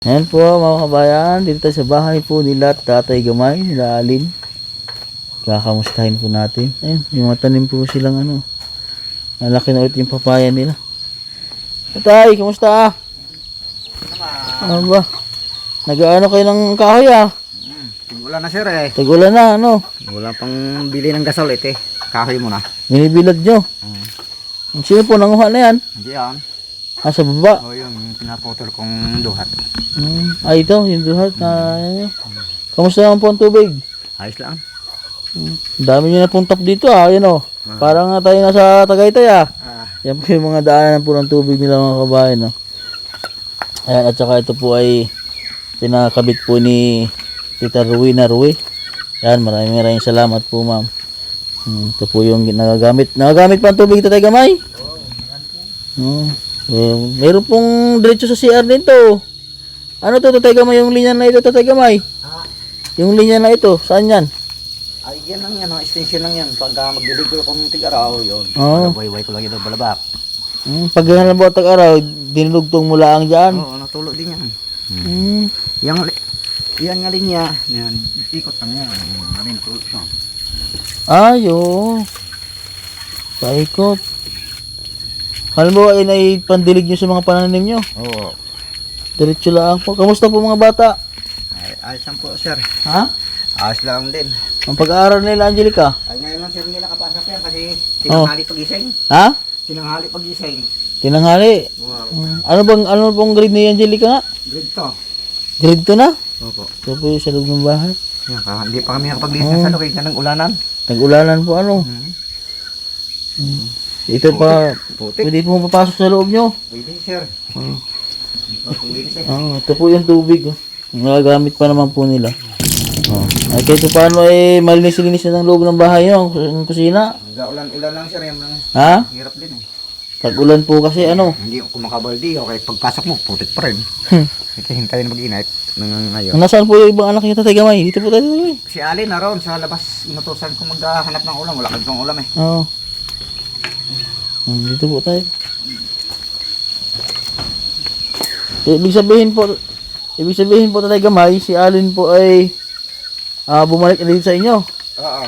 Ayan po mga kabayan, dito tayo sa bahay po nila Tatay Gamay, nila Alin. Kakamustahin po natin. Ayun, yung mga tanim po silang ano. Malaki na ulit yung papaya nila. Tatay, kamusta? Ano ba? Nag-ano kayo ng kahoy Wala na sir eh. Tagulan na, ano? Wala pang bili ng gasol eh. Kahoy mo na. Binibilad nyo. Sino po nanguha na yan? Hindi yan. Sa baba. O yun, yung pinaputol kong duhat. Ito, yung duhat na ano. Kamusta naman po ang tubig? Ayos lang. Dami nyo na pong tap dito Ayan o. Parang tayo nasa Tagaytay Yan po yung mga daanan po ng tubig nila mga kabayan Ayan, at saka ito po ay pinakabit po ni Tita Ruina Rui. Yan, maraming salamat po ma'am. Ito po yung nagagamit. Nagagamit pa ang tubig Tatay Gamay? Meron pong diretso sa CR din to. Ano to Tatay Gamay, yung linya na ito Tatay Gamay? Yung linya na ito, saan yan? Ay yan lang yan, extension lang yan. Pag magdilig ko kung tig-araw yun. Buhay-buhay ko lang yun balabak. Pag ganun po tag-araw, dinulugtong mo lang dyan. Oo, natulo din yan. Yan nga linya. Yan, ikot lang yan. Marin tulo. Paikot. Halimbawa yun ay pandilig nyo sa mga pananim nyo. Oo. Diretso lang po. Kamusta po mga bata? Ayos lang po sir. Ayos lang din. Ang pag-aaral nila Angelica? Ay ngayon lang sir hindi nakapasok yan kasi tinanghali pag-ising. Tinanghali pag-ising. Tinanghali? Wow. Ano bang grade ni Angelica nga? Grade to. Grade 2 na? Opo. Ito po yung sa loob ng bahay. Yan, hindi pa kami nakapag-listen sa loob ng ulanan. Nag-ulanan po ano? Ito pa, Putik. pwede po mapasok sa loob nyo. Pwede sir. Ito po yung tubig. Nagagamit pa naman po nila. Ay kahit paano malinis-linis na ng loob ng bahay nyo, ang kusina. Ulan lang sir. Hirap din eh. Tag-ulan po kasi ano. Hindi ko makabaldi o kahit pagpasok mo, putik pa rin. Ito hintayin mag-init ng ngayon. Nasaan po yung ibang anak niya Tatay Gamay? Dito po tayo. Si Alin naroon sa labas, inutusan ko maghanap ng ulam. Wala kang ulam eh. Oo. Dito po tayo. Ibig sabihin po Tatay Gamay, si Alin po ay bumalik na dito sa inyo. Oo.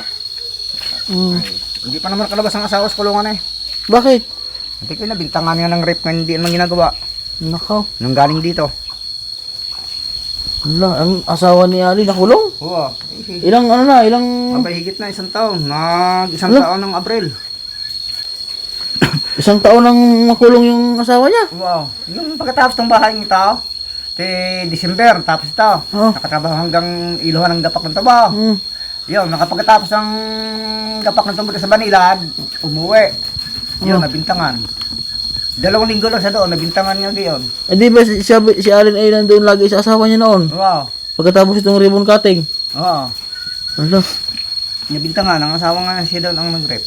Hindi pa naman kalabas ang asawa sa kulungan eh. Bakit? Hindi ko nabintangan nga ng rape nga hindi naman ginagawa. Nakaw. Nung galing dito. Wala, ang asawa ni Alin nakulong? Oo. Ilang Mabay higit na isang taon. Isang taon ng Abril. Isang taon nang makulong yung asawa niya? Wow. Yung pagkatapos ng bahay ng tao, December, tapos ito. Nakatrabaho hanggang iluhan ng gapak ng trabaho. Yun, nakapagkatapos ng gapak ng trabaho sa Manila, umuwi. Yun, nabintangan. 2 linggo lang sa doon, nabintangan niya gayon. Di ba si Alin ay nandoon lagi sa asawa niya noon? Wow. Pagkatapos itong ribbon cutting? Oo. Ano? Nabintangan, ang asawa nga siya doon ang nag-rape.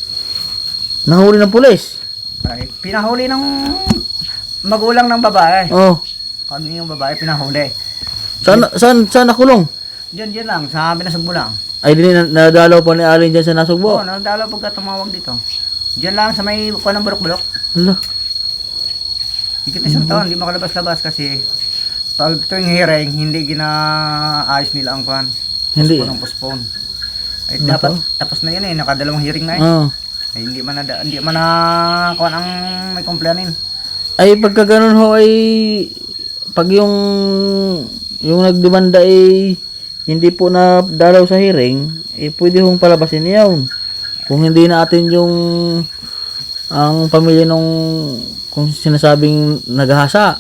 Nahuli ng pulis? Ay, pinahuli ng magulang ng babae. Ano yung babae pinahuli? Saan nakulong? Diyan lang, sa Binasugbo lang. Ay, nadalaw pa ni Alin dyan sa Nasugbo? Oo, nadalaw pagka tumawag dito. Diyan lang sa may kuha ng bulok-bulok. Hala. Higit isang taon, hindi makalabas-labas kasi pag tuwing hearing, hindi ginaayos nila ang kuhan. Hindi. Postpone. Ay, dapat tapos na yan nakadalawang hearing na Ay, hindi man na kuhan ang may komplainin. Ay, pagka ganun ho ay pag yung nagdemanda ay hindi po na dalaw sa hearing, pwede hong palabasin niya yun. Kung hindi natin ang pamilya nung kung sinasabing naghahasa.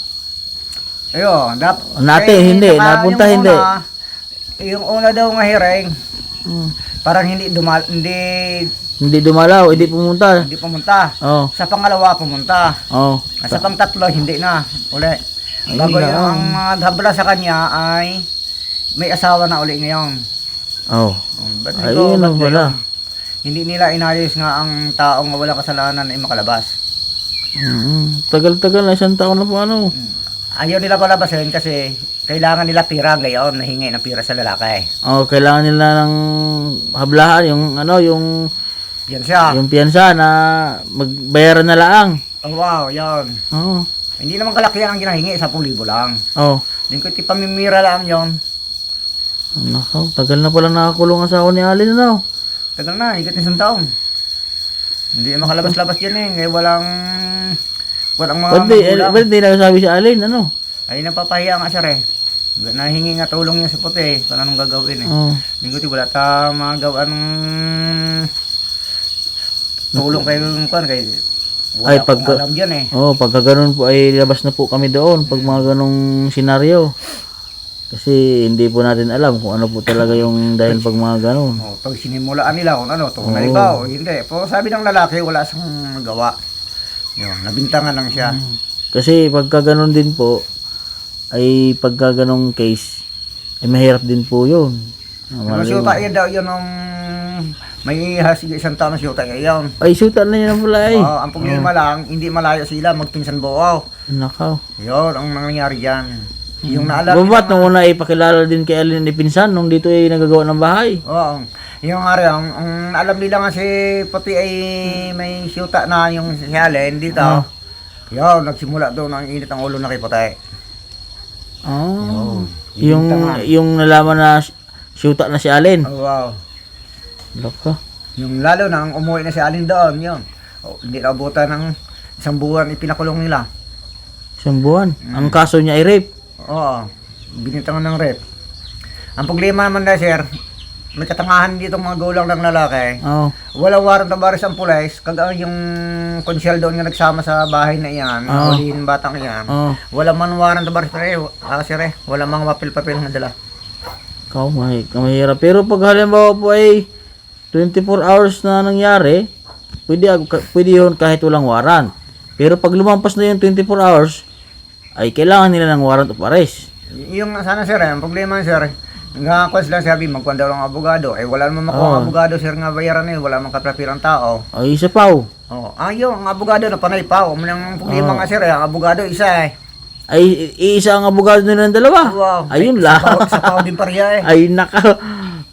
Ayun, napunta hindi. Yung una daw nga hearing, parang hindi dumalaw, hindi pumunta. Hindi pumunta. Sa pangalawa pumunta. Sa pang-tatlo hindi na uli. Bago yung naghabla sa kanya ay may asawa na uli ngayon. Ayun ang wala. Hindi nila inayos nga ang taong walang kasalanan ay makalabas. Tagal-tagal na, 1 taon na po Ayaw nila palabasin kasi kailangan nila pira ngayon, nahingi ng pira sa lalaki. Kailangan nila ng hablahan, yung piyansa na magbayaran na lang. Wow, yun. Hindi naman kalakihan ang ginahingi, 10,000 lang. Hindi ko pamimira lang yon. Nakaw, tagal na pala nakakulong ang asawa ni Alin, ano? Tagal na, higit isang taon. Hindi makalabas-labas yan eh. Kaya walang mga magulang. Ba't di nagsasabi si Alin, ano? Ay napapahiya nga siya nahingi nga tulong niya sa puti. Kung anong gagawin eh. Oh. Hindi ko wala ta magawa ng tulong kay Kwan. Wala Ay, akong alam dyan eh. Oh, pagka ganun po ay labas na po kami doon pag mga ganung senaryo. Kasi hindi po natin alam kung ano po talaga yung dahil pag mga ganun. Oh, pag sinimulaan nila kung ano, tunay ba o hindi. Po sabi ng lalaki, wala siyang magawa. Yun, nabintangan lang siya. Kasi pagka ganun din po, ay pagka ganung case, ay mahirap din po yun. Pero syuta yan daw yun nung may hasig isang taon na syuta yan. Ay, suta na yun pala eh. Ang problema lang, hindi malayo sila, magpinsan buaw. Nakaw. Yun, ang nangyari dyan. Yung naalala Babat nung una ay pakilala din kay Alin ni Pinsan nung dito ay nagagawa ng bahay. Oo. Yung ari, ang alam nila nga si Puti ay may syuta na yung si Allen dito. Yun, nagsimula doon ang init ng ulo na kay Puti. Oh. Yung nalaman na syuta na si Alin. Oh, wow. Loko. Yung lalo na ang umuwi na si Allen doon, yun. Oh, hindi nabutan ng isang buwan ipinakulong nila. Isang buwan. Ang kaso niya ay rape. Oo, binitangan ng rep. Ang problema naman na sir, may katangahan dito mga gulang ng lalaki. Oh. Walang warrant of arrest ang pulis, kagaya yung konsyel doon nga nagsama sa bahay na iyan, huliin batang iyan. Walang man warrant of arrest, sir walang mga papel-papel na dala. Mahirap. Pero pag halimbawa po ay 24 hours na nangyari, pwede yun kahit walang warrant. Pero pag lumampas na yung 24 hours, ay kailangan nila ng warrant of arrest. Yung sana sir, ang problema sir, nga kung sila sabi magkuhan daw ng abogado, eh wala naman makuha ang abogado sir nga bayaran eh, wala mang kaprapirang tao. Ay, isa pa oh. Yung ang abogado na panay pa, ang problema nga sir, ang abogado isa eh. Ay, isa ang abogado nila ng dalawa. Wow. Ayun lang. Sa pao din pariya eh. Ay, naka.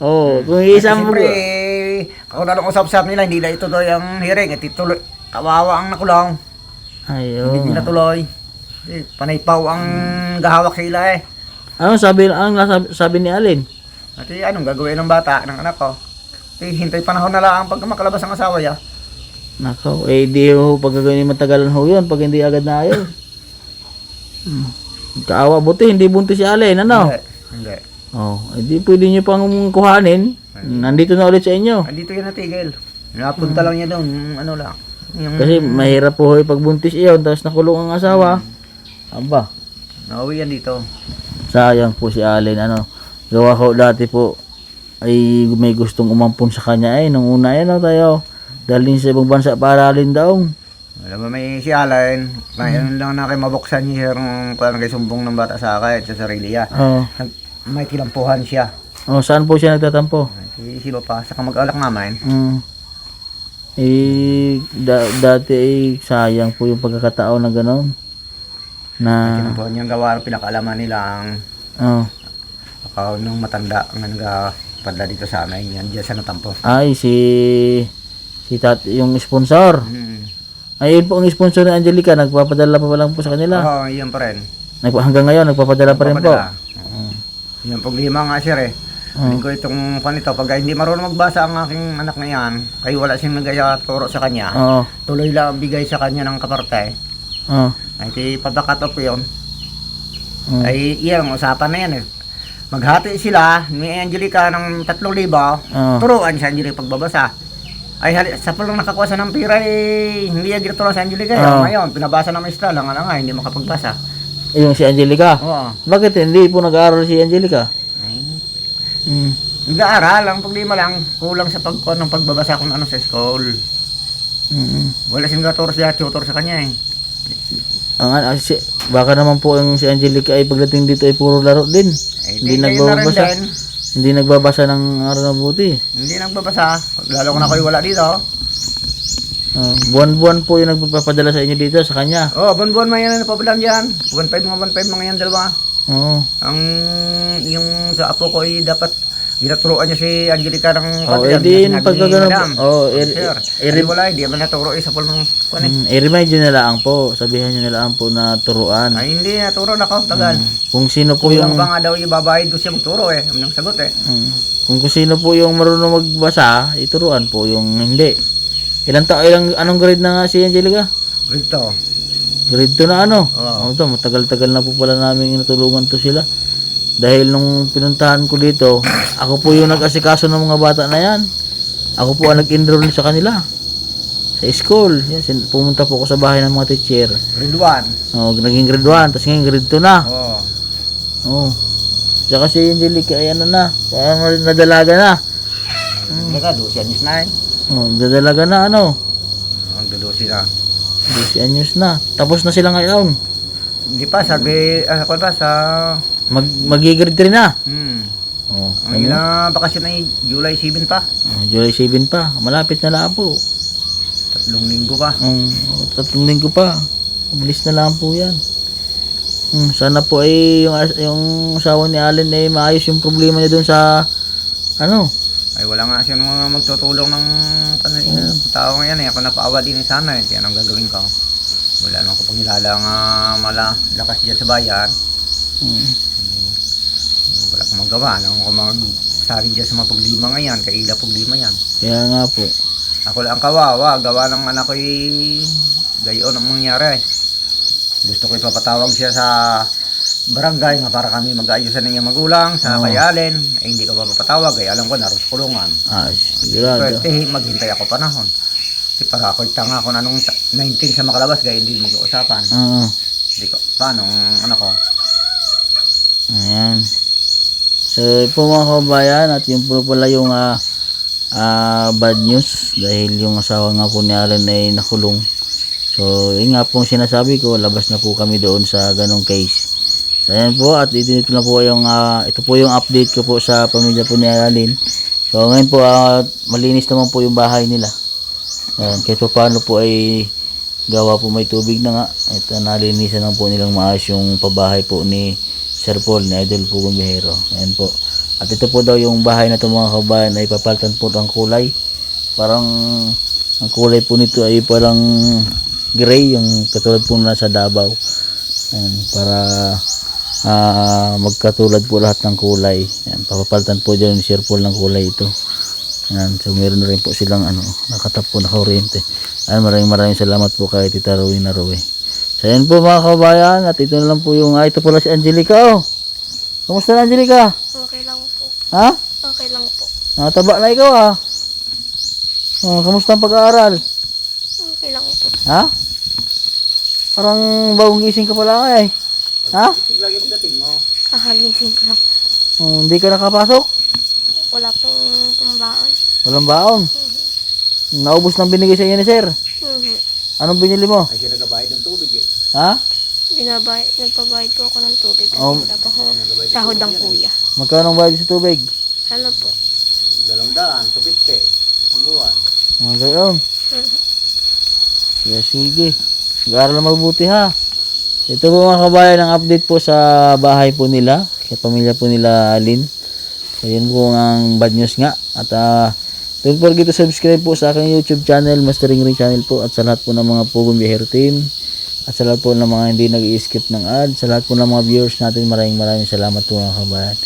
Oh, kung isa ang siyempre, kung anong usap-usap nila, hindi na ito doon yung hearing, tuloy, kawawa ang nakulong. Ayun. Hindi natuloy. Panay paw ang gahawak sila eh. Ano sabi ni Alin? At anong gagawin ng bata, ng anak ko? Hintay panahon na lang pag makalabas ang asawa niya. Nako, di ho pag gagawin matagalan ho yun pag hindi agad na ayos. Kaawa, buti hindi buntis si Alin, ano? Hindi. Oh, di pwede niyo pang kuhanin. Nandito na ulit sa inyo. Andito yan natigil. Napunta lang niya doon, ano lang. Kasi mahirap po pag buntis iyon, tapos nakulong ang asawa. Aba. Nauwi yan dito. Sayang po si Alin, ano. Gawa ko dati po ay may gustong umampun sa kanya nung una tayo. Dalhin sa ibang bansa para Alin daw. Alam mo may si Allen, ngayon lang na kayo mabuksan niya yung parang kay sumbong ng bata sa akin sa sarili niya. May kilampuhan siya. Saan po siya nagtatampo? Si Papa, sa kamag-alak namin. Dati ay sayang po yung pagkakataon na gano'n. Kinuha niyang gawa, pinakaalaman nila ang nung matanda ang nagpadala dito sa amin. Yan dyan sa natampo. Ay, yung sponsor. Ay, yun po ang sponsor ni Angelica. Nagpapadala pa lang po sa kanila. Oo, yan pa rin. Hanggang ngayon, nagpapadala pa rin po. Yung problema nga sir eh. Hindi ko itong panito. Pag hindi marunong magbasa ang aking anak na yan, kaya wala siyang nagaya-turo sa kanya, tuloy lang ang bigay sa kanya ng kaparte. Ay, pabakat off yun. Ay, iyan, usapan na yan eh. Maghati sila, ni Angelica ng 3,000, turuan si Angelica pagbabasa. Ay, sa palang nakakuha sa ng pira eh, hindi yan ginaturuan si Angelica. Ngayon, pinabasa ng maestra lang, hindi makapagbasa. Yung si Angelica? Oo. Bakit hindi po nag-aaral si Angelica? Nag-aaral, ang problema lang, kulang sa pagkuha ng pagbabasa kung ano sa school. Wala siyang gaturo siya, tutor sa kanya eh. Baka naman po yung si Angelica ay pagdating dito ay puro laro din. Hindi nagbabasa. Hindi nagbabasa ng araw na buti. Hindi nagbabasa. Lalo ko na kayo wala dito. Buwan-buwan po yung nagpapadala sa inyo dito sa kanya. Buwan-buwan man yan napapalan dyan. 1.5 mga yan dalawa. Ang yung sa apo ko ay dapat ginaturoan niya si Angelica ng Oh, kapatid. edi yung pagkagano po. Oh, Sir, wala, hindi man naturo isa po nung kuwan i-remind nyo na lang po. Sabihan nyo na lang po na turuan. Ay, hindi naturo na ako, tagal. Kung sino po Kulang yung... ba nga daw ibabayad ko siya magturo anong sagot Kung sino po yung marunong magbasa, ituruan po yung hindi. Anong grade na nga si Angelica? Rito. Grade 2 na ano? Oo. To, matagal-tagal na po pala namin natulungan to sila. Dahil nung pinuntahan ko dito, ako po yung nag-asikaso ng mga bata na yan. Ako po ang nag-enroll sa kanila. Sa school. Yan, pumunta po ako sa bahay ng mga teacher. Grade 1. Oh, naging grade 1, tapos ngayon grade 2 na. Oo. Oh. Tsaka si Angelica, ay ano na, parang nadalaga na. Naka, 12 anyos na Oh, nadalaga na ano. Ang 12 na. 12 anyos na. Tapos na sila ngayon. Hindi pa, sabi, ako pa sa... Mag-grade 3 na. Oh, Ang ilang bakasyon ay July 7 pa. July 7 pa. Malapit na lang po. 3 linggo pa. 3 linggo pa. Mabilis na lang po yan. Sana po ay yung asawa ni Allen ay maayos yung problema niya doon sa ano. Ay wala nga siyang mga magtutulong ng tao ngayon Ako napaawa din sana Kaya anong gagawin ko? Wala naman ko pangilala nga malakas dyan sa bayan. Wala akong magawa. Wala akong magsari dyan sa mga paglima ngayon. Kaila paglima yan. Kaya nga po. Ako lang ang kawawa. Gawa ng anak ko gayon ang mangyari. Gusto ko ipapatawag siya sa barangay nga para kami mag-aayusan ng iyong magulang sa Kayalin. Hindi ko mapapatawag. Kaya alam ko naroon sa kulungan. Sigurado. Pwede maghintay ako panahon. Kasi para ako tanga ko na nung 19 sa makalabas. Kaya hindi mag-uusapan. Hindi ko. Paano? Ano ko? Ayan. So, po mga kabayan, at yun po pala yung bad news dahil yung asawa nga po ni Allen ay nakulong. So, yun nga pong sinasabi ko, labas na po kami doon sa ganong case. So, ayan po, at ito na po yung, ito po yung update ko po sa pamilya po ni Allen. So, ngayon po, malinis naman po yung bahay nila. Ayan, kahit pa paano po ay gawa po may tubig na nga. Ito, nalinisan lang po nilang maayos yung pabahay po ni Sir Paul, ni Idol po Gumbihero. Ayan po. At ito po daw yung bahay na ito mga kabayan ay papalitan po ang kulay. Parang ang kulay po nito ay parang gray, yung katulad po nasa Davao. Ayan, para magkatulad po lahat ng kulay. Ayan, papapalitan po dyan ni Sir Paul ng kulay ito. Ayan, so meron na rin po silang nakatap po na kuryente. Ayan, maraming salamat po kay Tita Rowena na Rowe. So ayan po mga kabayan, at ito na lang po yung, ito pala si Angelica. Kamusta na Angelica? Okay lang po. Ha? Okay lang po. Taba na ikaw kamusta ang pag-aaral? Okay lang po. Ha? Parang bagong gising ka pala Ha? Lagi pagdating mo. Kahagising ko lang. Hindi ka nakapasok? Wala pong pambaon. Walang baon. Naubos ng binigay sa inyo ni Sir. Anong binili mo? Ay siya nagabayad ng tubig Ha? Nagpabayad po ako ng tubig. Kasi Oh. wala pa ako sahod ng kuya. Magkano ang bayad sa tubig? Ano po? 200, 250. Ang buwan. Mga gayon. Sige. Mag-aaral na mabuti ha. Ito po mga kabayan, ang update po sa bahay po nila. Sa pamilya po nila Alin. So yun po ang bad news nga. At don't forget to subscribe po sa aking YouTube channel, Mastering Ring Channel po. At sa lahat po ng mga Pugong Bihero team. At sa lahat po ng mga hindi nag-i-skip ng ad. Sa lahat po ng mga viewers natin, maraming salamat po mga kabayan.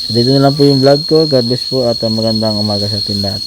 So dito na lang po yung vlog ko. God bless po at magandang umaga sa atin lahat.